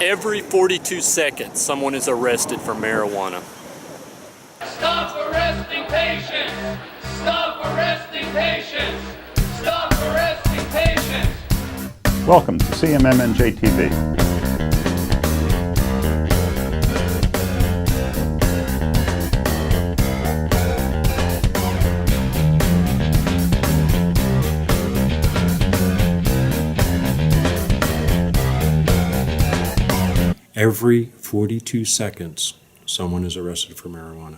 Every 42 seconds, someone is arrested for marijuana. Stop arresting patients! Stop arresting patients! Stop arresting patients! Welcome to CMMNJ TV. Every 42 seconds, someone is arrested for marijuana.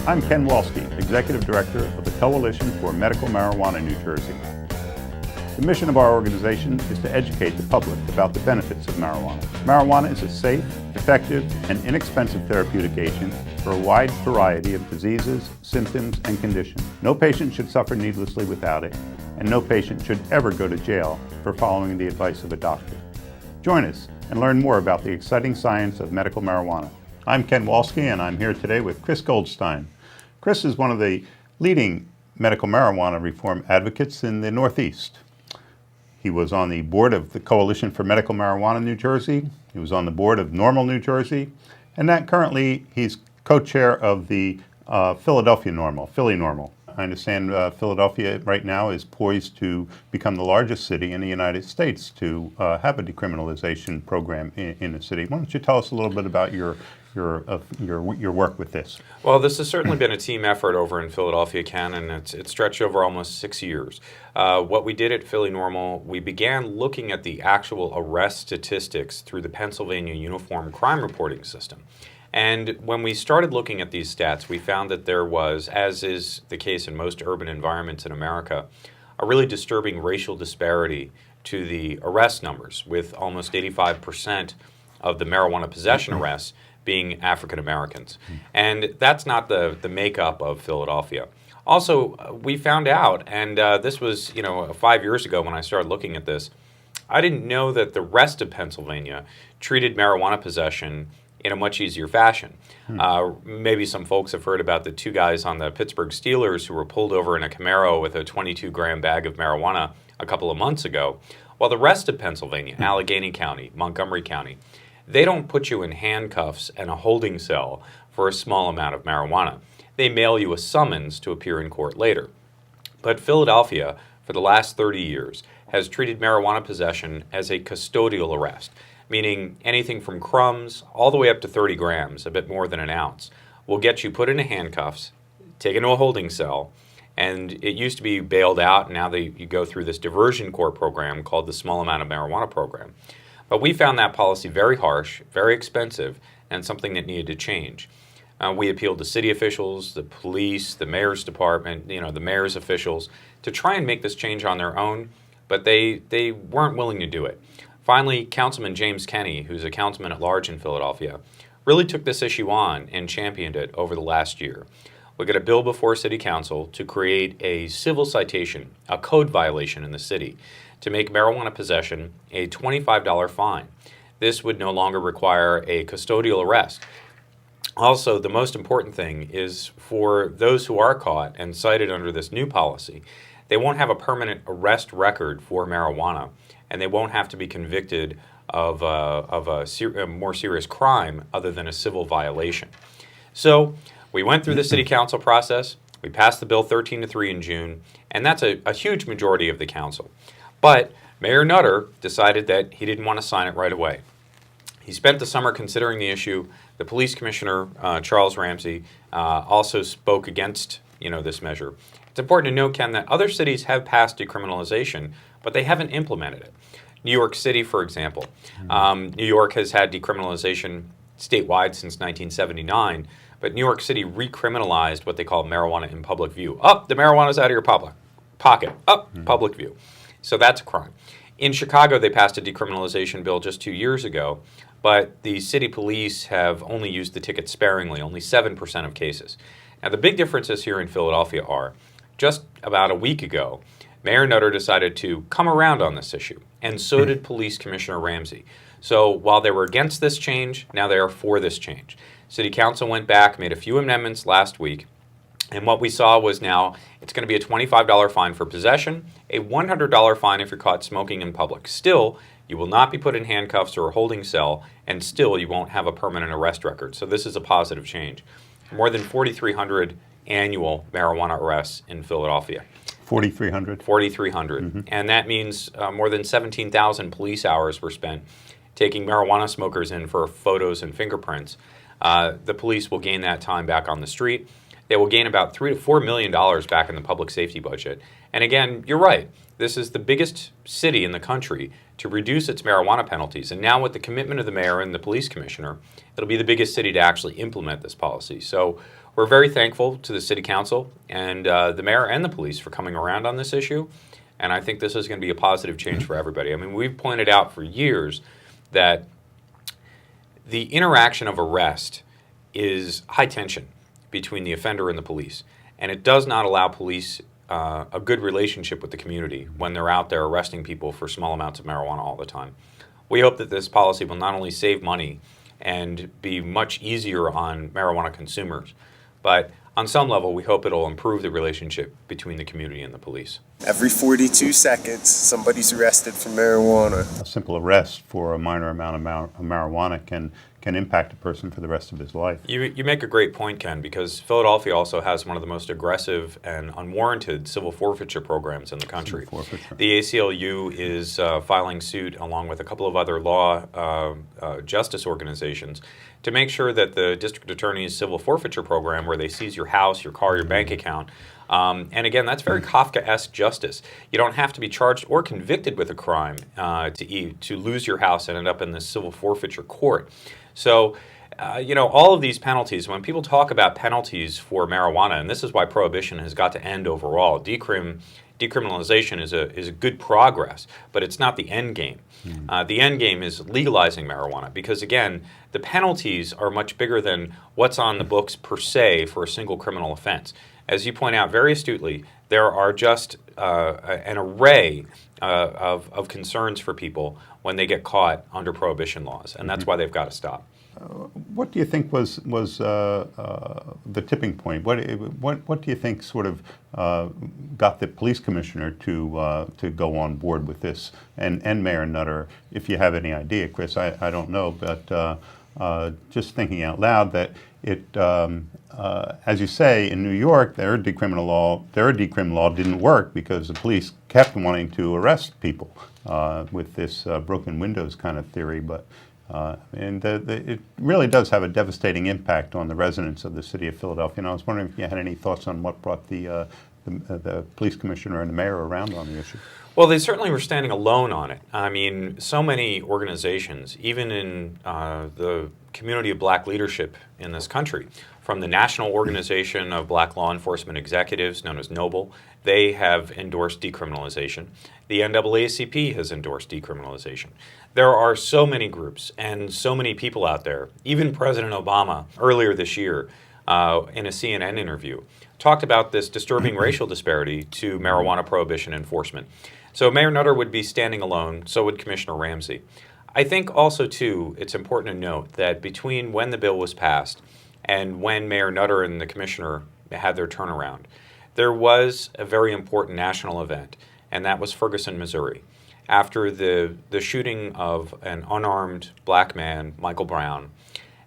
I'm Ken Goldstein, Executive Director of the Coalition for Medical Marijuana New Jersey. The mission of our organization is to educate the public about the benefits of marijuana. Marijuana is a safe, effective, and inexpensive therapeutic agent for a wide variety of diseases, symptoms, and conditions. No patient should suffer needlessly without it, and no patient should ever go to jail for following the advice of a doctor. Join us and learn more about the exciting science of medical marijuana. I'm Ken Goldstein, and I'm here today with Chris Goldstein. Chris is one of the leading medical marijuana reform advocates in the Northeast. He was on the board of the Coalition for Medical Marijuana New Jersey. He was on the board of Normal New Jersey, and currently he's co-chair of the Philly Normal. I understand Philadelphia right now is poised to become the largest city in the United States to have a decriminalization program in the city. Why don't you tell us a little bit about your work with this? Well, this has certainly been a team effort over in Philadelphia, Ken, and it's stretched over almost 6 years. What we did at Philly Normal, we began looking at the actual arrest statistics through the Pennsylvania Uniform Crime Reporting System. And when we started looking at these stats, we found that there was, as is the case in most urban environments in America, a really disturbing racial disparity to the arrest numbers, with almost 85% of the marijuana possession arrests being African Americans. And that's not the makeup of Philadelphia. Also, we found out, and this was 5 years ago when I started looking at this, I didn't know that the rest of Pennsylvania treated marijuana possession in a much easier fashion. Maybe some folks have heard about the two guys on the Pittsburgh Steelers who were pulled over in a Camaro with a 22-gram bag of marijuana a couple of months ago. While the rest of Pennsylvania, Allegheny County, Montgomery County, they don't put you in handcuffs and a holding cell for a small amount of marijuana. They mail you a summons to appear in court later. But Philadelphia, for the last 30 years, has treated marijuana possession as a custodial arrest, meaning anything from crumbs all the way up to 30 grams, a bit more than an ounce, will get you put into handcuffs, taken to a holding cell, and it used to be bailed out, and now you go through this diversion court program called the Small Amount of Marijuana Program. But we found that policy very harsh, very expensive, and something that needed to change. We appealed to city officials, the police, the mayor's department, the mayor's officials, to try and make this change on their own, but they weren't willing to do it. Finally, Councilman James Kenney, who's a councilman at large in Philadelphia, really took this issue on and championed it over the last year. We got a bill before City Council to create a civil citation, a code violation in the city, to make marijuana possession a $25 fine. This would no longer require a custodial arrest. Also, the most important thing is for those who are caught and cited under this new policy, they won't have a permanent arrest record for marijuana, and they won't have to be convicted of a more serious crime other than a civil violation. So we went through the city council process. We passed the bill 13-3 in June, and that's a huge majority of the council. But Mayor Nutter decided that he didn't want to sign it right away. He spent the summer considering the issue. The police commissioner, Charles Ramsey, also spoke against this measure. It's important to note, Ken, that other cities have passed decriminalization, but they haven't implemented it. New York City, for example. New York has had decriminalization statewide since 1979, but New York City recriminalized what they call marijuana in public view. The marijuana's out of your pocket. Public view. So that's a crime. In Chicago, they passed a decriminalization bill just 2 years ago, but the city police have only used the ticket sparingly, only 7% of cases. Now, the big differences here in Philadelphia are, just about a week ago, Mayor Nutter decided to come around on this issue, and so did Police Commissioner Ramsey. So while they were against this change, now they are for this change. City Council went back, made a few amendments last week, and what we saw was now it's going to be a $25 fine for possession, a $100 fine if you're caught smoking in public. Still, You will not be put in handcuffs or a holding cell, and still you won't have a permanent arrest record. So this is a positive change. More than 4,300 annual marijuana arrests in Philadelphia. 4,300? 4,300. And that means more than 17,000 police hours were spent taking marijuana smokers in for photos and fingerprints. The police will gain that time back on the street. They will gain about $3 to $4 million back in the public safety budget. And again, you're right. This is the biggest city in the country to reduce its marijuana penalties. And now with the commitment of the mayor and the police commissioner, it'll be the biggest city to actually implement this policy. So we're very thankful to the city council and the mayor and the police for coming around on this issue. And I think this is going to be a positive change for everybody. I mean, we've pointed out for years that the interaction of arrest is high tension between the offender and the police. And it does not allow police a good relationship with the community when they're out there arresting people for small amounts of marijuana all the time. We hope that this policy will not only save money and be much easier on marijuana consumers, but on some level, we hope it'll improve the relationship between the community and the police. Every 42 seconds, somebody's arrested for marijuana. A simple arrest for a minor amount of marijuana can impact a person for the rest of his life. You make a great point, Ken, because Philadelphia also has one of the most aggressive and unwarranted civil forfeiture programs in the country. The ACLU is filing suit along with a couple of other law justice organizations to make sure that the district attorney's civil forfeiture program, where they seize your house, your car, your bank account, and again, that's very Kafkaesque justice. You don't have to be charged or convicted with a crime to lose your house and end up in this civil forfeiture court. So, all of these penalties, when people talk about penalties for marijuana, and this is why prohibition has got to end overall, decriminalization is a good progress, but it's not the end game. The end game is legalizing marijuana because, again, the penalties are much bigger than what's on the books per se for a single criminal offense. As you point out very astutely, there are just an array of concerns for people when they get caught under prohibition laws, and that's why they've got to stop. What do you think was the tipping point? What do you think sort of got the police commissioner to go on board with this, and Mayor Nutter? If you have any idea, Chris, I don't know, but just thinking out loud that it, as you say, in New York, their decrim law didn't work because the police kept wanting to arrest people with this broken windows kind of theory, but. It really does have a devastating impact on the residents of the city of Philadelphia. And I was wondering if you had any thoughts on what brought the police commissioner and the mayor around on the issue. Well, they certainly were standing alone on it. I mean, so many organizations, even in the community of black leadership in this country, from the National Organization of Black Law Enforcement Executives, known as NOBLE, they have endorsed decriminalization. The NAACP has endorsed decriminalization. There are so many groups and so many people out there. Even President Obama, earlier this year, in a CNN interview, talked about this disturbing racial disparity to marijuana prohibition enforcement. So Mayor Nutter would be standing alone, so would Commissioner Ramsey. I think also, too, it's important to note that between when the bill was passed and when Mayor Nutter and the commissioner had their turnaround, there was a very important national event, and that was Ferguson, Missouri. After the shooting of an unarmed black man, Michael Brown,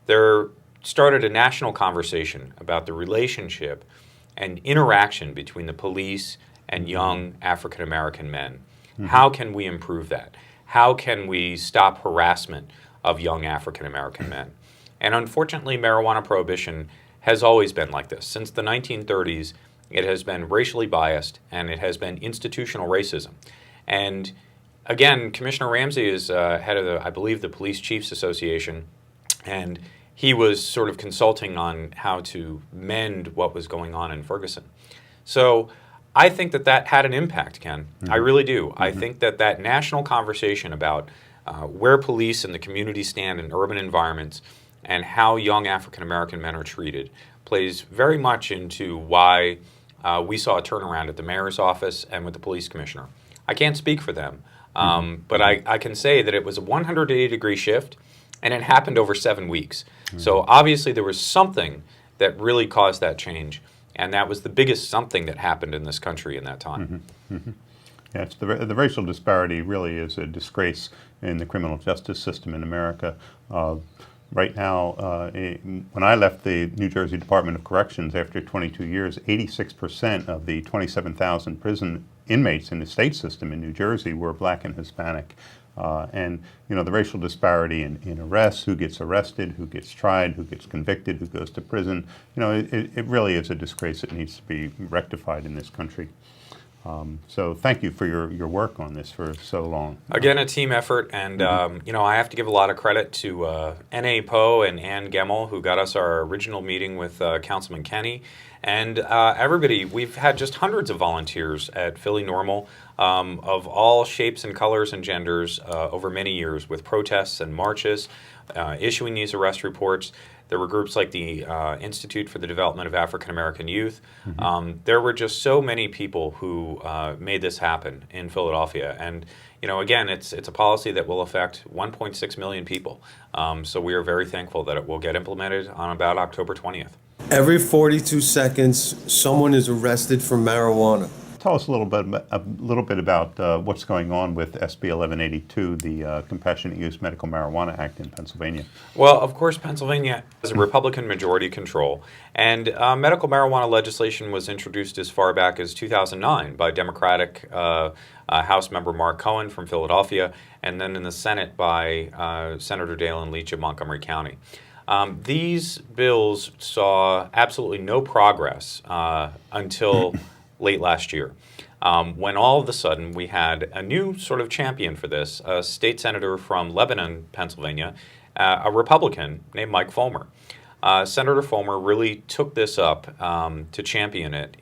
there started a national conversation about the relationship and interaction between the police and young African American men. How can we improve that? How can we stop harassment of young African American men? And unfortunately, marijuana prohibition has always been like this. Since the 1930s, it has been racially biased and it has been institutional racism. And again, Commissioner Ramsey is head of, I believe, the Police Chiefs Association, and he was sort of consulting on how to mend what was going on in Ferguson. So I think that had an impact, Ken. I really do. I think that national conversation about where police and the community stand in urban environments and how young African American men are treated plays very much into why we saw a turnaround at the mayor's office and with the police commissioner. I can't speak for them, but I can say that it was a 180-degree shift, and it happened over 7 weeks. So obviously there was something that really caused that change, and that was the biggest something that happened in this country in that time. Yeah, the racial disparity really is a disgrace in the criminal justice system in America. Right now, when I left the New Jersey Department of Corrections after 22 years, 86% of the 27,000 prison inmates in the state system in New Jersey were black and Hispanic. And the racial disparity in arrests, who gets arrested, who gets tried, who gets convicted, who goes to prison, it really is a disgrace that needs to be rectified in this country. So thank you for your work on this for so long. Again, a team effort, and I have to give a lot of credit to N.A. Poe and Ann Gemmel, who got us our original meeting with Councilman Kenny, and everybody. We've had just hundreds of volunteers at Philly Normal of all shapes and colors and genders over many years, with protests and marches, issuing these arrest reports. There were groups like the Institute for the Development of African American Youth. There were just so many people who made this happen in Philadelphia. And, again, it's a policy that will affect 1.6 million people. So we are very thankful that it will get implemented on about October 20th. Every 42 seconds, someone is arrested for marijuana. Tell us a little bit about what's going on with SB 1182, the Compassionate Use Medical Marijuana Act in Pennsylvania. Well, of course, Pennsylvania has a Republican majority control, and medical marijuana legislation was introduced as far back as 2009 by Democratic House member Mark Cohen from Philadelphia, and then in the Senate by Senator Dalen Leach of Montgomery County. These bills saw absolutely no progress until late last year, when all of a sudden we had a new sort of champion for this, a state senator from Lebanon, Pennsylvania, a Republican named Mike Fulmer. Senator Fulmer really took this up to champion it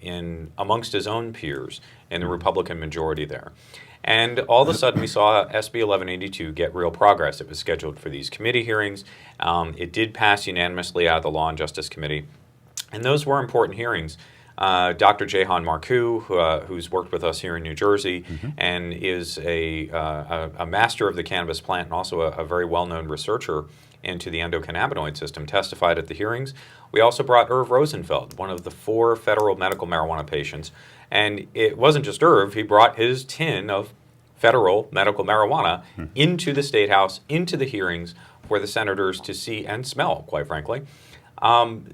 amongst his own peers in the Republican majority there. And all of a sudden we saw SB 1182 get real progress. It was scheduled for these committee hearings. It did pass unanimously out of the Law and Justice Committee. And those were important hearings. Dr. Jehan Marcoux, who's worked with us here in New Jersey and is a master of the cannabis plant and also a very well-known researcher into the endocannabinoid system, testified at the hearings. We also brought Irv Rosenfeld, one of the 4 federal medical marijuana patients. And it wasn't just Irv, he brought his tin of federal medical marijuana into the State House, into the hearings for the senators to see and smell, quite frankly.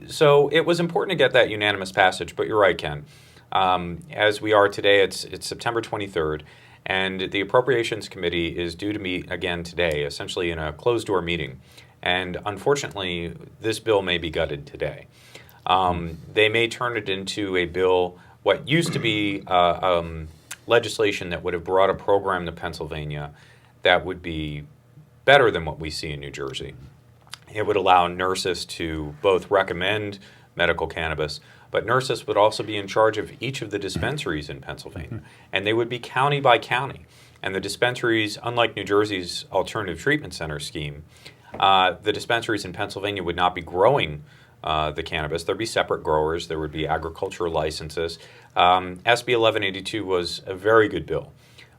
So it was important to get that unanimous passage, but you're right, Ken. As we are today, it's September 23rd, and the Appropriations Committee is due to meet again today, essentially in a closed-door meeting. And unfortunately, this bill may be gutted today. They may turn it into a bill, what used to be legislation that would have brought a program to Pennsylvania that would be better than what we see in New Jersey. It would allow nurses to both recommend medical cannabis, but nurses would also be in charge of each of the dispensaries in Pennsylvania, and they would be county by county. And the dispensaries, unlike New Jersey's alternative treatment center scheme, the dispensaries in Pennsylvania would not be growing the cannabis. There'd be separate growers. There would be agricultural licenses. SB 1182 was a very good bill,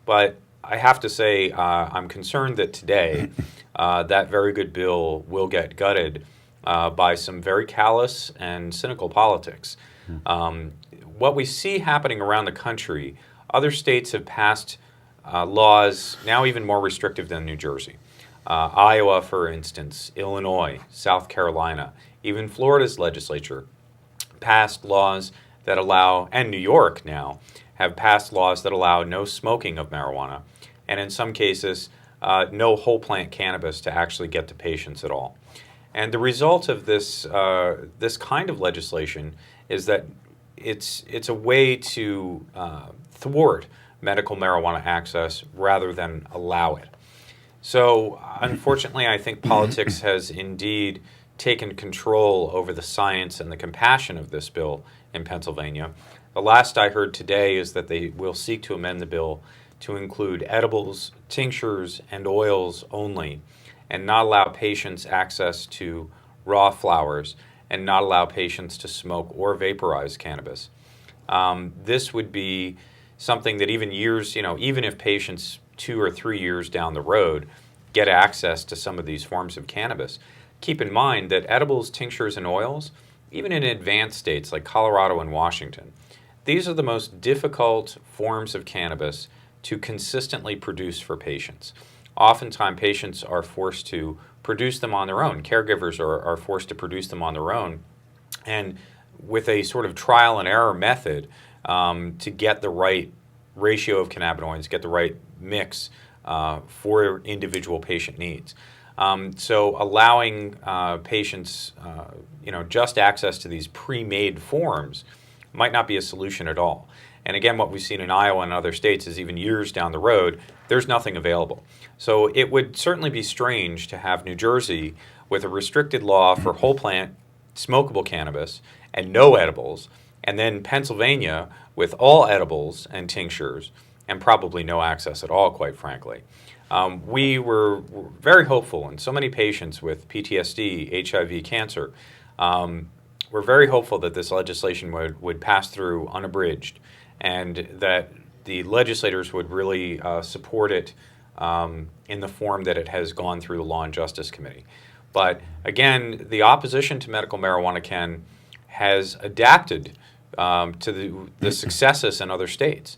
but I have to say I'm concerned that today that very good bill will get gutted by some very callous and cynical politics. What we see happening around the country, other states have passed laws now even more restrictive than New Jersey. Iowa, for instance, Illinois, South Carolina, even Florida's legislature passed laws that allow, and New York now, have passed laws that allow no smoking of marijuana, and in some cases, no whole plant cannabis to actually get to patients at all. And the result of this this kind of legislation is that it's a way to thwart medical marijuana access rather than allow it. So unfortunately, I think politics has indeed taken control over the science and the compassion of this bill in Pennsylvania. The last I heard today is that they will seek to amend the bill to include edibles, tinctures, and oils only, and not allow patients access to raw flowers, and not allow patients to smoke or vaporize cannabis. This would be something that even years, even if patients 2 or 3 years down the road get access to some of these forms of cannabis, keep in mind that edibles, tinctures, and oils, even in advanced states like Colorado and Washington, these are the most difficult forms of cannabis to consistently produce for patients. Oftentimes, patients are forced to produce them on their own. Caregivers are forced to produce them on their own. And with a sort of trial and error method to get the right ratio of cannabinoids, get the right mix for individual patient needs. So allowing patients, just access to these pre-made forms might not be a solution at all. And again, what we've seen in Iowa and other states is even years down the road, there's nothing available. So it would certainly be strange to have New Jersey with a restricted law for whole plant smokable cannabis and no edibles, and then Pennsylvania with all edibles and tinctures and probably no access at all, quite frankly. We were very hopeful, and so many patients with PTSD, HIV, cancer, we're very hopeful that this legislation would pass through unabridged and that the legislators would really support it in the form that it has gone through the Law and Justice Committee. But again, the opposition to medical marijuana, Ken, has adapted to the successes in other states.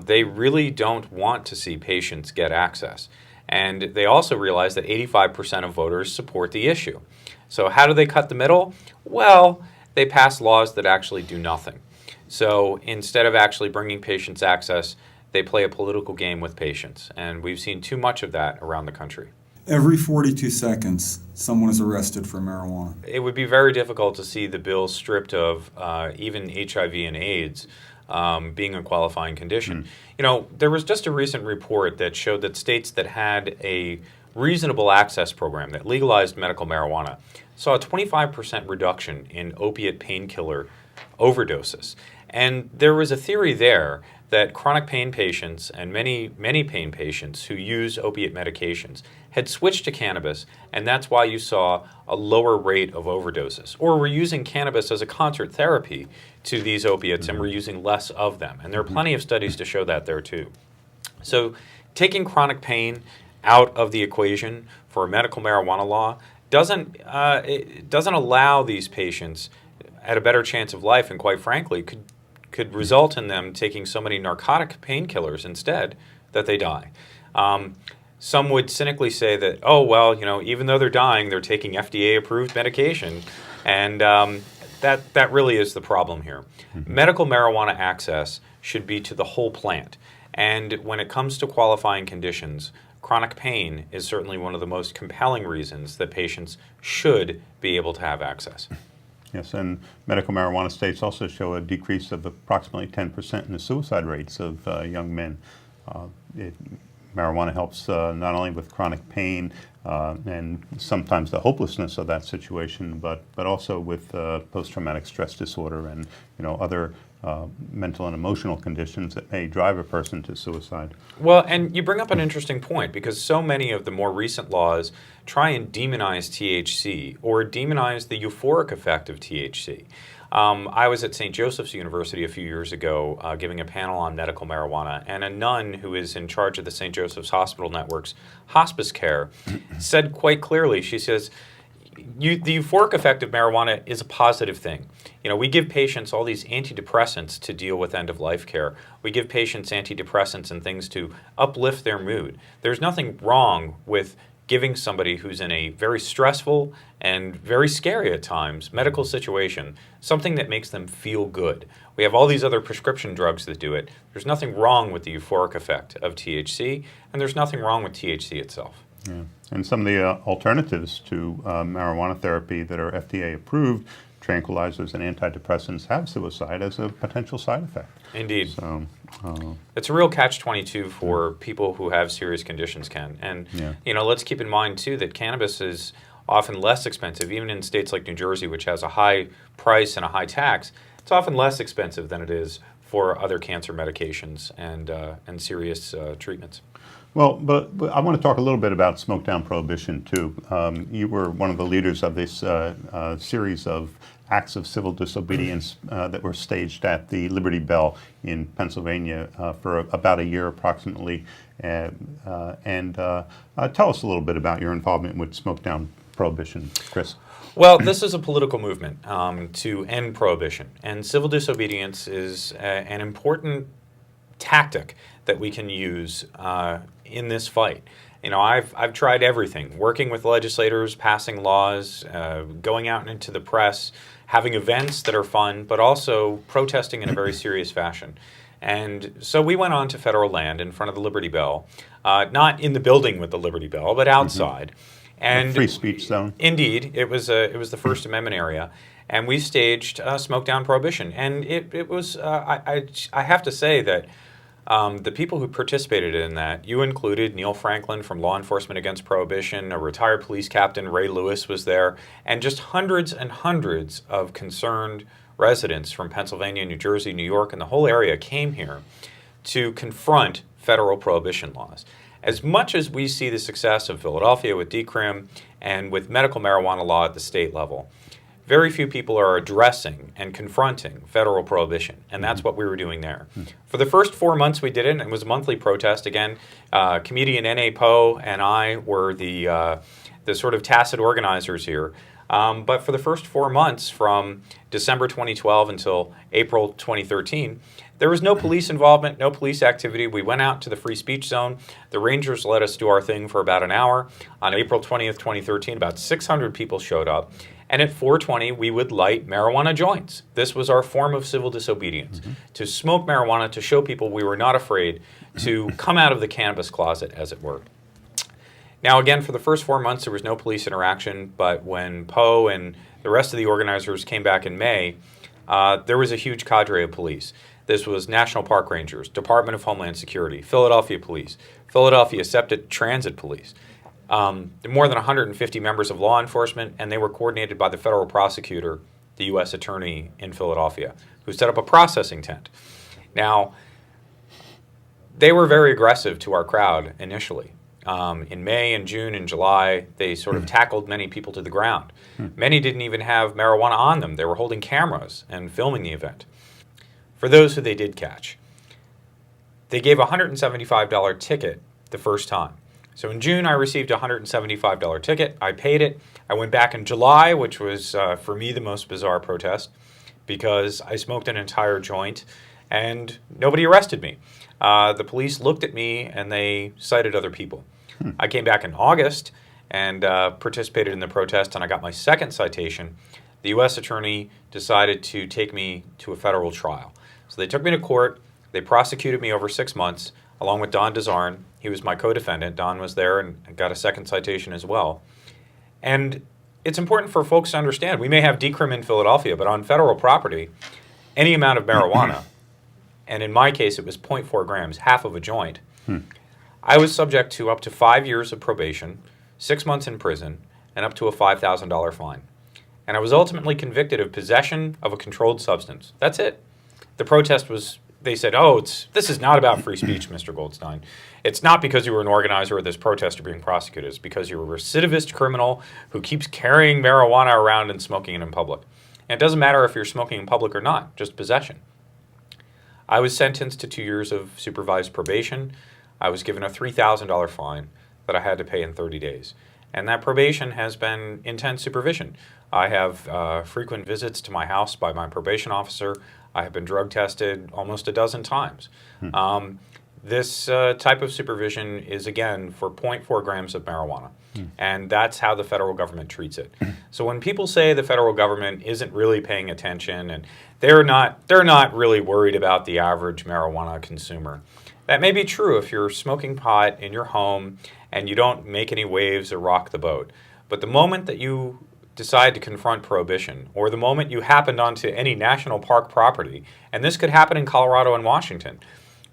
They really don't want to see patients get access. And they also realize that 85% of voters support the issue. So how do they cut the middle? Well, they pass laws that actually do nothing. So instead of actually bringing patients access, they play a political game with patients. And we've seen too much of that around the country. Every 42 seconds, someone is arrested for marijuana. It would be very difficult to see the bill stripped of even HIV and AIDS being a qualifying condition. There was just a recent report that showed that states that had a reasonable access program that legalized medical marijuana saw a 25% reduction in opiate painkiller overdoses. And there was a theory there that chronic pain patients and many pain patients who use opiate medications had switched to cannabis, and that's why you saw a lower rate of overdoses. Or we're using cannabis as a concert therapy to these opiates, and we're using less of them. And there are plenty of studies to show that there too. So taking chronic pain out of the equation for a medical marijuana law doesn't allow these patients at a better chance of life, and quite frankly could result in them taking so many narcotic painkillers instead that they die. Some would cynically say that, even though they're dying, they're taking FDA-approved medication, and that really is the problem here. Medical marijuana access should be to the whole plant, and when it comes to qualifying conditions, chronic pain is certainly one of the most compelling reasons that patients should be able to have access. Yes, and medical marijuana states also show a decrease of approximately 10% in the suicide rates of young men. Marijuana helps not only with chronic pain and sometimes the hopelessness of that situation, but also with post-traumatic stress disorder and other mental and emotional conditions that may drive a person to suicide. Well, and you bring up an interesting point, because so many of the more recent laws try and demonize THC or demonize the euphoric effect of THC. I was at St. Joseph's University a few years ago giving a panel on medical marijuana, and a nun who is in charge of the St. Joseph's Hospital Network's hospice care said quite clearly, she says, the euphoric effect of marijuana is a positive thing. We give patients all these antidepressants to deal with end-of-life care. We give patients antidepressants and things to uplift their mood. There's nothing wrong with giving somebody who's in a very stressful and very scary at times medical situation something that makes them feel good. We have all these other prescription drugs that do it. There's nothing wrong with the euphoric effect of THC, and there's nothing wrong with THC itself. Yeah. And some of the alternatives to marijuana therapy that are FDA approved, tranquilizers and antidepressants, have suicide as a potential side effect. Indeed. So, it's a real catch-22 for people who have serious conditions, Ken. And let's keep in mind too that cannabis is often less expensive, even in states like New Jersey, which has a high price and a high tax. It's often less expensive than it is for other cancer medications and serious treatments. well, but I want to talk a little bit about smoke down prohibition too. You were one of the leaders of this series of acts of civil disobedience that were staged at the Liberty Bell in Pennsylvania for about a year approximately. And tell us a little bit about your involvement with smoke down prohibition, Chris. Well, this is a political movement to end prohibition, and civil disobedience is an important tactic that we can use in this fight. You know, I've tried everything, working with legislators, passing laws, going out into the press, having events that are fun, but also protesting in a very serious fashion. And so we went on to federal land in front of the Liberty Bell, not in the building with the Liberty Bell, but outside. And the free speech zone. Indeed, it was the First Amendment area, and we staged Smoke Down Prohibition. And it was I have to say that the people who participated in that, you included Neil Franklin from Law Enforcement Against Prohibition, a retired police captain, Ray Lewis, was there, and just hundreds and hundreds of concerned residents from Pennsylvania, New Jersey, New York, and the whole area came here to confront federal prohibition laws. As much as we see the success of Philadelphia with decrim and with medical marijuana law at the state level, very few people are addressing and confronting federal prohibition, and that's what we were doing there. For the first 4 months we did it, and it was a monthly protest. Again, comedian N.A. Poe and I were the sort of tacit organizers here. But for the first 4 months, from December 2012 until April 2013, there was no police involvement, no police activity. We went out to the free speech zone. The Rangers let us do our thing for about an hour. On April 20th, 2013, about 600 people showed up. And at 4:20, we would light marijuana joints. This was our form of civil disobedience, to smoke marijuana, to show people we were not afraid to come out of the cannabis closet, as it were. Now, again, for the first 4 months, there was no police interaction, but when Poe and the rest of the organizers came back in May, there was a huge cadre of police. This was National Park Rangers, Department of Homeland Security, Philadelphia Police, Philadelphia Septic Transit Police, more than 150 members of law enforcement, and they were coordinated by the federal prosecutor, the U.S. attorney in Philadelphia, who set up a processing tent. Now, they were very aggressive to our crowd initially. In May and June and July, they sort of tackled many people to the ground. Many didn't even have marijuana on them. They were holding cameras and filming the event. For those who they did catch, they gave a $175 ticket the first time. So in June, I received a $175 ticket. I paid it. I went back in July, which was, for me, the most bizarre protest, because I smoked an entire joint and nobody arrested me. The police looked at me and they cited other people. I came back in August and participated in the protest, and I got my second citation. The U.S. attorney decided to take me to a federal trial. So they took me to court. They prosecuted me over 6 months, along with Don DeZarn. He was my co-defendant. Don was there and got a second citation as well. And it's important for folks to understand, we may have decrim in Philadelphia, but on federal property, any amount of marijuana, and in my case it was 0.4 grams, half of a joint, I was subject to up to 5 years of probation, 6 months in prison, and up to a $5,000 fine. And I was ultimately convicted of possession of a controlled substance. That's it. The protest was, they said, this is not about free speech, Mr. Goldstein. It's not because you were an organizer of this protest you're being prosecuted. It's because you're a recidivist criminal who keeps carrying marijuana around and smoking it in public. And it doesn't matter if you're smoking in public or not, just possession. I was sentenced to 2 years of supervised probation. I was given a $3,000 fine that I had to pay in 30 days. And that probation has been intense supervision. I have frequent visits to my house by my probation officer. I have been drug tested almost a dozen times. This type of supervision is, again, for 0.4 grams of marijuana. And that's how the federal government treats it. So when people say the federal government isn't really paying attention and they're not really worried about the average marijuana consumer, that may be true if you're smoking pot in your home and you don't make any waves or rock the boat. But the moment that you decide to confront prohibition, or the moment you happened onto any national park property, and this could happen in Colorado and Washington,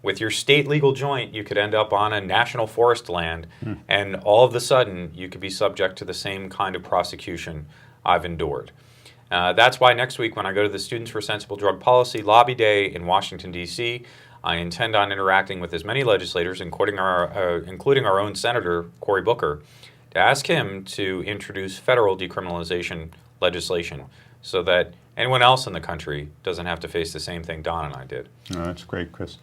with your state legal joint, you could end up on a national forest land, and all of a sudden, you could be subject to the same kind of prosecution I've endured. That's why next week when I go to the Students for Sensible Drug Policy Lobby Day in Washington, D.C., I intend on interacting with as many legislators, including our own Senator, Cory Booker, to ask him to introduce federal decriminalization legislation so that anyone else in the country doesn't have to face the same thing Don and I did. Oh, that's great, Chris.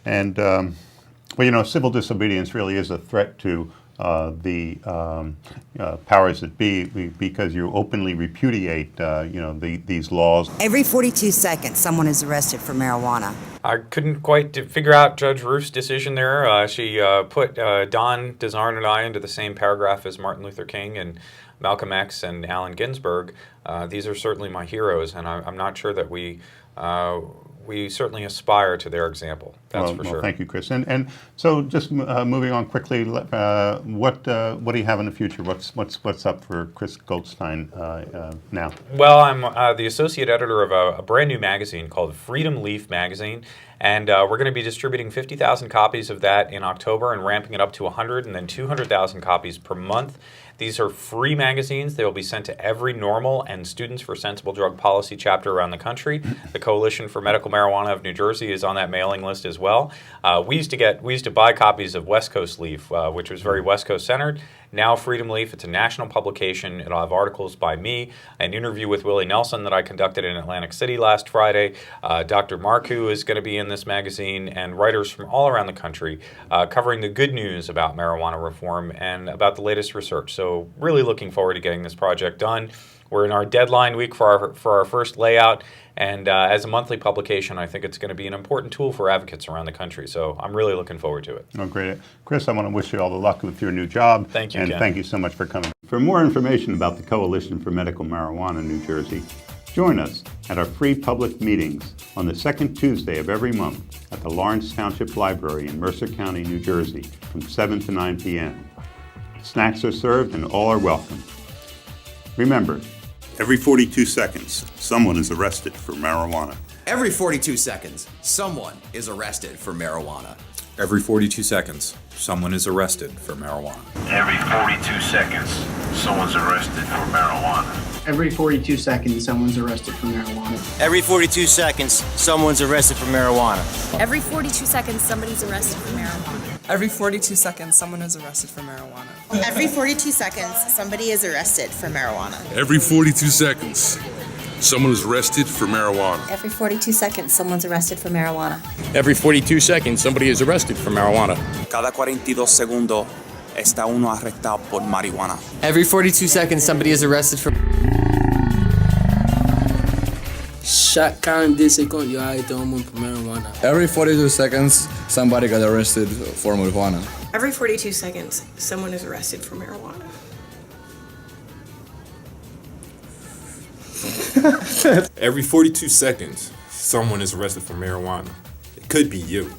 And, well, you know, civil disobedience really is a threat to the powers that be because you openly repudiate, these laws. Every 42 seconds, someone is arrested for marijuana. I couldn't quite figure out Judge Roof's decision there. She put Don DeZarn and I into the same paragraph as Martin Luther King and Malcolm X and Allen Ginsberg. These are certainly my heroes, and I'm not sure that we certainly aspire to their example. That's for sure. Thank you, Chris. And so, just moving on quickly, what do you have in the future? What's up for Chris Goldstein now? Well, I'm the associate editor of a brand new magazine called Freedom Leaf Magazine, and we're going to be distributing 50,000 copies of that in October and ramping it up to 100 and then 200,000 copies per month. These are free magazines. They will be sent to every NORML and Students for Sensible Drug Policy chapter around the country. The Coalition for Medical Marijuana of New Jersey is on that mailing list as well. We used to buy copies of West Coast Leaf, which was very West Coast centered. Now Freedom Leaf, it's a national publication. It'll have articles by me, an interview with Willie Nelson that I conducted in Atlantic City last Friday. Dr. Marcoux is going to be in this magazine, and writers from all around the country covering the good news about marijuana reform and about the latest research. So really looking forward to getting this project done. We're in our deadline week for our first layout, and as a monthly publication, I think it's going to be an important tool for advocates around the country. So I'm really looking forward to it. Oh, great. Chris, I want to wish you all the luck with your new job. Thank you, and Ken. Thank you so much for coming. For more information about the Coalition for Medical Marijuana in New Jersey, join us at our free public meetings on the second Tuesday of every month at the Lawrence Township Library in Mercer County, New Jersey, from 7 to 9 p.m. Snacks are served and all are welcome. Remember, every 42 seconds, someone is arrested for marijuana. Every 42 seconds, someone is arrested for marijuana. Every 42 seconds, someone is arrested for marijuana. Every 42 seconds, someone's arrested for marijuana. Every 42 seconds, someone's arrested for marijuana. Every 42 seconds, someone's arrested for marijuana. Every 42 seconds, somebody's arrested for marijuana. Every 42 seconds, someone is arrested for marijuana. Every 42 seconds, somebody is arrested for marijuana. Every 42 seconds, someone is arrested for marijuana. Every 42 seconds, someone's arrested for marijuana. Every 42 seconds, somebody is arrested for marijuana. Cada 42 segundos está uno arrestado por marihuana. Every 42 seconds, somebody is arrested for... Cada seconds, yo hay todo mundo por marijuana. Every 42 seconds, somebody got arrested for marijuana. Every 42 seconds, someone is arrested for marijuana. Every 42 seconds, someone is arrested for marijuana. It could be you.